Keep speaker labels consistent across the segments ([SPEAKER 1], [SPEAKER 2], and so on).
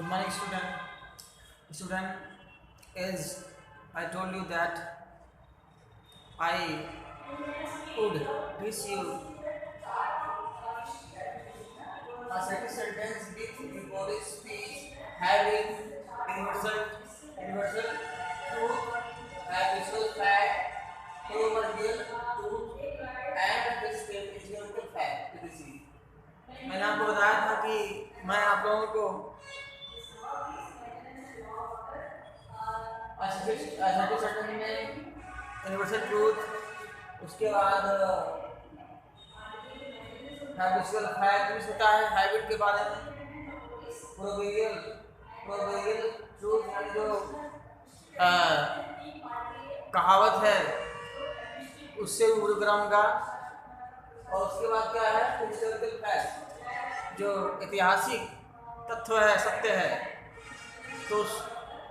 [SPEAKER 1] Good morning, student. As I told you that I would teach you a certain sentence with the body speech having universal truth, habitual fact, proverbial truth, and historical fact. मैंने आपको बताया था कि मैं आप लोगों को certain में यूनिवर्सल ट्रूथ, उसके बाद हैबिचुअल फैक्ट होता है हैबिट के बारे में, प्रोबेबियल ट्रूथ जो कहावत है उससे गुरुग्राम का, और उसके बाद क्या है हिस्टोरिकल फैक्ट जो ऐतिहासिक तथ्य है, सत्य है। तो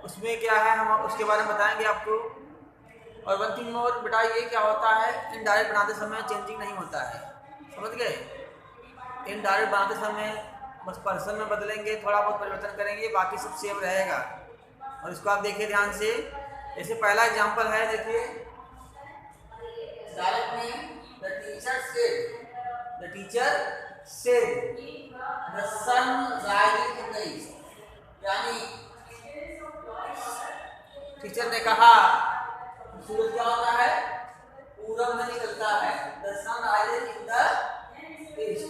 [SPEAKER 1] उसमें क्या है हम उसके बारे में बताएंगे आपको। और वन थिंग मोर बेटा, ये क्या होता है, इनडायरेक्ट बनाते समय चेंजिंग नहीं होता है, समझ गए। इनडायरेक्ट बनाते समय बस पर्सन में बदलेंगे, थोड़ा बहुत परिवर्तन करेंगे, बाकी सब सेम रहेगा। और इसको आप देखिए ध्यान से। जैसे पहला एग्जांपल है, देखिए डायरेक्ट में the teacher said the sun rising in the east, यानी टीचर ने कहा सूरज क्या होता है, पूरब में निकलता है। The sun rising in the east.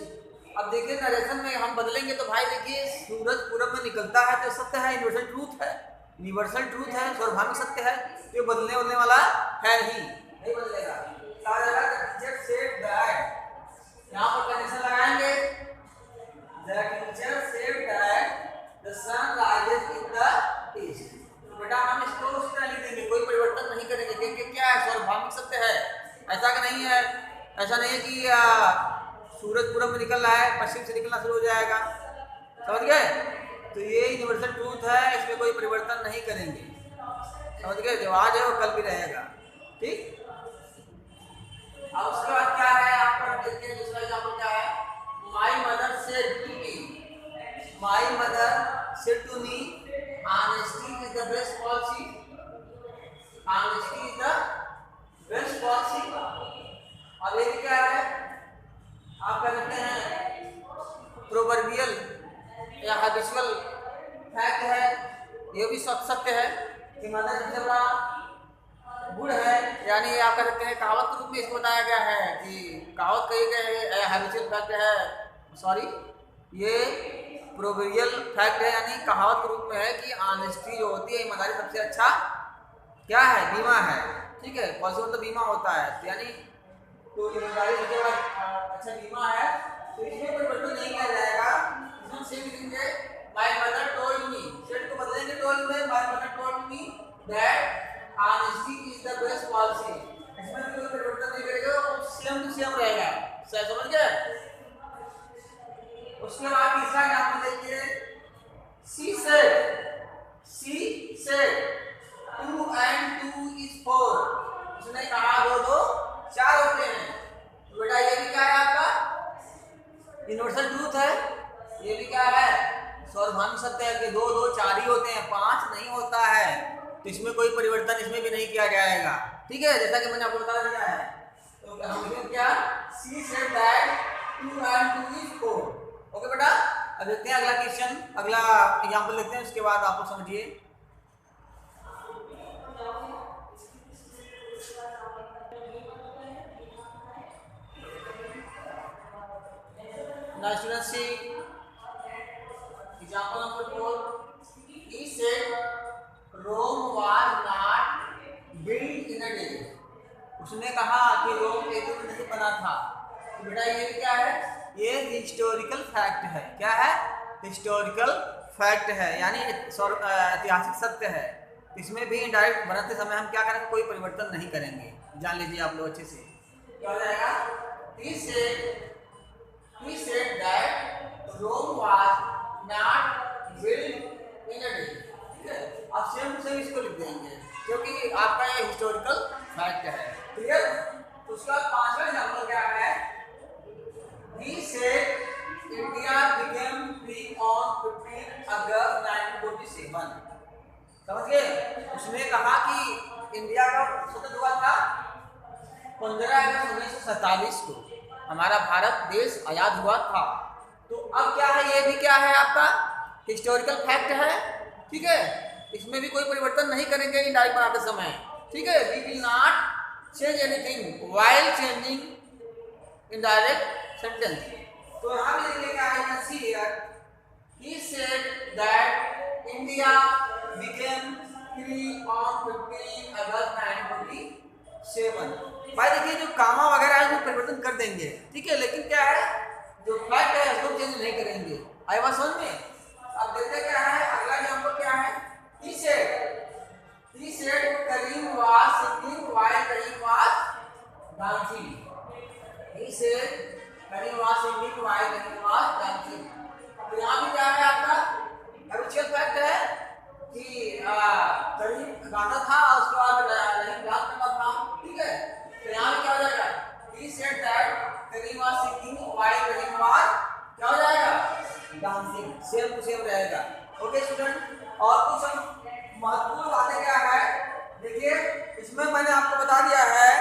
[SPEAKER 1] अब देखिए नरेशन में हम बदलेंगे तो भाई देखिए सूरज पूरब में निकलता है तो सत्य है, यूनिवर्सल ट्रूथ है, सर्वभौमिक सत्य है, ये बदलने वाला है ही नहीं, बदलेगा। टीचर सेड दैट, यहाँ पर कंडीशन लगाएंगे, the teacher said that the sun rises in the east. बेटा हम इसको उस तरह लिख देंगे, कोई परिवर्तन नहीं करेंगे, क्योंकि क्या है सर्वभौमिक सत्य है। ऐसा कि नहीं है, ऐसा नहीं है कि सूरज पूरब में निकल रहा है पश्चिम से निकलना शुरू हो जाएगा, समझ गए। तो ये यूनिवर्सल ट्रूथ है, इसमें कोई परिवर्तन नहीं करेंगे, समझ गए। जो आज है वो कल भी रहेगा, ठीक। अब उसके बाद क्या है, आपको देखते हैं दूसरा एग्जांपल क्या है। My mother said to me honesty is the best policy, और ये क्या है, आप कह सकते हैं प्रोवर्बियल या हैबिचुअल फैक्ट है, ये भी सत्य है कि मदर सबसे बड़ा गुण है, यानी आप कह सकते हैं कहावत के रूप में इसको बताया गया है कि कहावत कही गई है, हैबिचुअल फैक्ट है, सॉरी ये प्रोवर्बियल फैक्ट है, यानी कहावत के रूप में है कि ऑनेस्टी जो होती है ईमानदारी सबसे अच्छा क्या है, बीमा है, ठीक है। पॉलिसी मतलब बीमा होता है, तो यानी तो ईमानदारी सबसे अच्छा बीमा है, तो इसमें परिवर्तन नहीं किया जाएगा। इसमें सेम लिखेंगे my mother told me, said को बदलेंगे टोल्ड में, my mother told me that honesty is the best policy. इसमें कोई परिवर्तन नहीं करेगा, सेम टू सेम रहेगा, समझ गए। उसके बाद तीसरा एग्जांपल देखिए, सी सेड 2 and 2 is 4, उसने कहा 2 2 4 होते हैं। तो बेटा ये भी क्या है, आपका यूनिवर्सल ट्रूथ है, ये भी क्या है सर्वभौमिक सत्य है कि 2 2 4 ही होते हैं, 5 नहीं होता है। तो इसमें कोई परिवर्तन इसमें भी नहीं किया जाएगा, ठीक है, जैसा कि मैंने आपको बता दिया है। तो हम लिखेंगे क्या, she said that 2 and 2 is 4। Okay बेटा, अब देखते हैं अगला क्वेश्चन, अगला एग्जांपल देखते हैं, उसके बाद आप लोग समझिए। Now students see example number 4. He said Rome was not built in a day. उसने कहा कि रोम एक दिन नहीं बना था। तो बेटा ये क्या है, ये हिस्टोरिकल फैक्ट है। क्या है, हिस्टोरिकल फैक्ट है, यानी ऐतिहासिक सत्य है। इसमें भी इनडायरेक्ट बनाते समय हम क्या करेंगे, कोई परिवर्तन नहीं करेंगे, जान लीजिए आप लोग अच्छे से। क्या हो जाएगा, he said that Rome was not built in a day, ठीक है। आप सेम टू सेम इसको लिख देंगे क्योंकि आपका ये हिस्टोरिकल फैक्ट है, क्लियर। तो उसका पांचवा एग्जांपल क्या है, he said India became free on 15 August समझ गए? उसने कहा कि इंडिया का स्वतंत्र हुआ था 15 अगस्त 1947 को, हमारा भारत देश आजाद हुआ था। तो अब क्या है, ये भी क्या है आपका हिस्टोरिकल फैक्ट है, ठीक है, इसमें भी कोई परिवर्तन नहीं करेंगे इंडायरेक्ट बनाते समय, ठीक है। We will not change anything while changing indirect sentence. तो यहाँ भी लिखिए क्या है, see here he said that India became free on 15 August 1947। भाई देखिए जो कामा वगैरह है वो परिवर्तन कर देंगे, ठीक है, लेकिन क्या है जो फैक्ट है उसको चेंज नहीं करेंगे। आई बात समझ में? अब देखते क्या है अगला एग्जांपल क्या है। he said Karim was singing while Karim was dancing। he said Karim was singing while Karim was dancing। तो यहाँ भी क्या है आपका हैबिचुअल फैक्ट है कि करीम गाना था और उसके बाद रहीम डांस करना था, ठीक है। तो यहाँ भी क्या हो जाएगा, he said that Karim was singing while Rahim was क्या हो जाएगा डांसिंग, सेम टू सेम रहेगा। ओके स्टूडेंट, और कुछ महत्वपूर्ण बातें क्या है देखिए, इसमें मैंने आपको बता दिया है,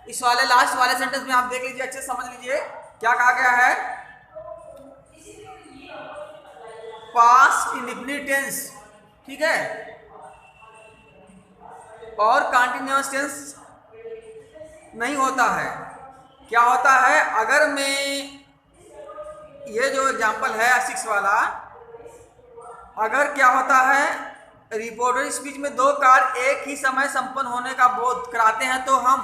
[SPEAKER 1] इस वाले लास्ट वाले सेंटेंस में आप देख लीजिए, अच्छे समझ लीजिए क्या कहा गया है। पास्ट इंडेफिनिट टेंस, ठीक है, और कंटीन्यूअस टेंस नहीं होता है। क्या होता है, अगर मैं ये जो एग्जांपल है 6 वाला, अगर क्या होता है रिपोर्टर स्पीच में 2 कार्य एक ही समय संपन्न होने का बोध कराते हैं तो हम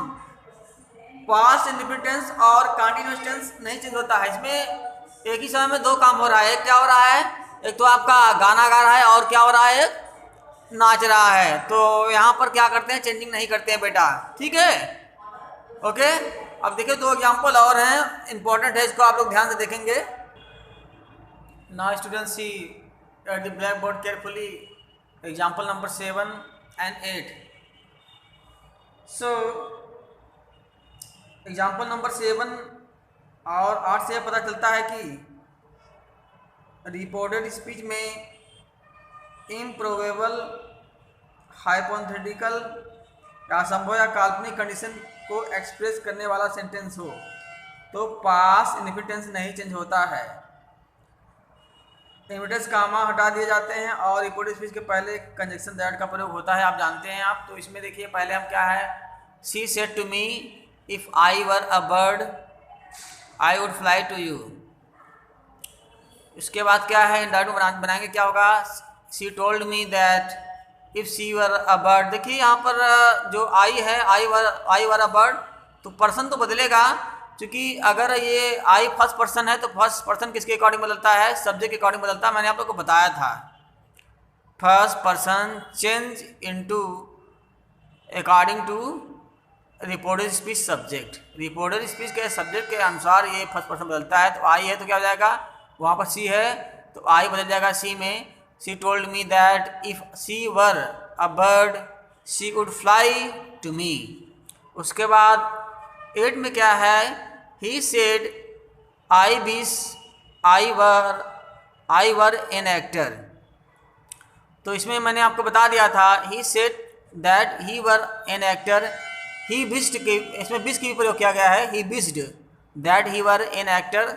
[SPEAKER 1] पास्ट इंडेफिनिट टेंस और कंटीन्यूअस टेंस नहीं चेंज होता है। इसमें एक ही समय में 2 काम हो रहा है, क्या हो रहा है, एक तो आपका गाना गा रहा है और क्या हो रहा है नाच रहा है। तो यहाँ पर क्या करते हैं, चेंजिंग नहीं करते हैं बेटा, ठीक है। ओके, अब देखिए 2 एग्जांपल और हैं, इंपॉर्टेंट है, इसको आप लोग ध्यान से देखेंगे। Now students see at the black board carefully example number 7 and 8। So example number 7 और 8 से पता चलता है कि रिपोर्टेड स्पीच में इम्प्रोबेबल, हाइपोथेटिकल या असंभव या काल्पनिक कंडीशन को एक्सप्रेस करने वाला सेंटेंस हो तो पास्ट इंडेफिनिट टेंस नहीं चेंज होता है। इमिटेंस कामा हटा दिए जाते हैं और रिपोर्टेड स्पीच के पहले कंजक्शन दैट का प्रयोग होता है, आप जानते हैं आप। तो इसमें देखिए पहले हम क्या है, she said to me if I were a bird I would fly to you. इसके बाद क्या है इंडायरेक्ट बनाएंगे, क्या होगा, she told me that if she were a bird. देखिए यहाँ पर जो आई है, आई वर अ बर्ड, तो पर्सन तो बदलेगा, क्योंकि अगर ये आई फर्स्ट पर्सन है तो फर्स्ट पर्सन किसके अकॉर्डिंग बदलता है, सब्जेक्ट के अकॉर्डिंग बदलता है। मैंने आप लोग को बताया था first person change into according to reported speech subject. Reported speech के सब्जेक्ट के अनुसार ये फर्स्ट पर्सन बदलता है। तो आई है तो क्या हो जाएगा, वहाँ पर सी है तो आई बदल जाएगा सी में। She told me that if she were a bird she would fly to me. उसके बाद 8 में क्या है, he said I wish I were an actor. तो इसमें मैंने आपको बता दिया था he said that he were an actor. He wished के, इसमें विश की भी प्रयोग किया गया है, he wished that he were an actor.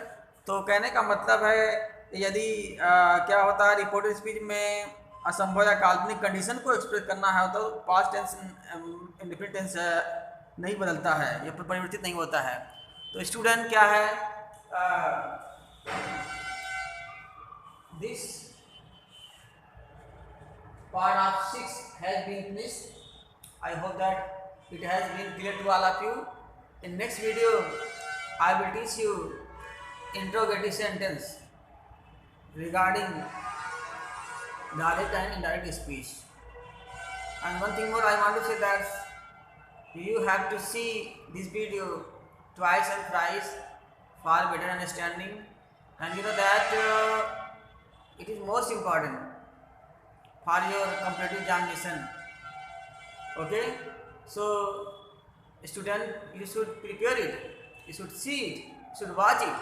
[SPEAKER 1] तो कहने का मतलब है यदि क्या होता है रिपोर्टेड स्पीच में असंभव या काल्पनिक कंडीशन को एक्सप्रेस करना है तो पास्ट टेंस इंडेफिनिट टेंस नहीं बदलता है, या परिवर्तित नहीं होता है। तो स्टूडेंट क्या है, this part of 6 has been finished. I hope that it has been clear to all of you. In next video I will teach you interrogative sentence regarding direct and indirect speech. And one thing more I want to say that you have to see this video twice and thrice for better understanding, and you know that it is most important for your competitive examination. Okay, so student, you should prepare it, you should see it, you should watch it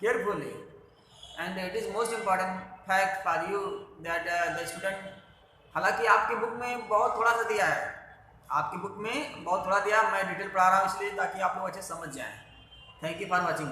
[SPEAKER 1] carefully, and it is most important fact for you that the student हालांकि आपकी book में बहुत थोड़ा सा दिया है, आपकी book में बहुत थोड़ा दिया, मैं डिटेल पढ़ा रहा हूँ इसलिए ताकि आप लोग अच्छे समझ जाएं। Thank you for watching.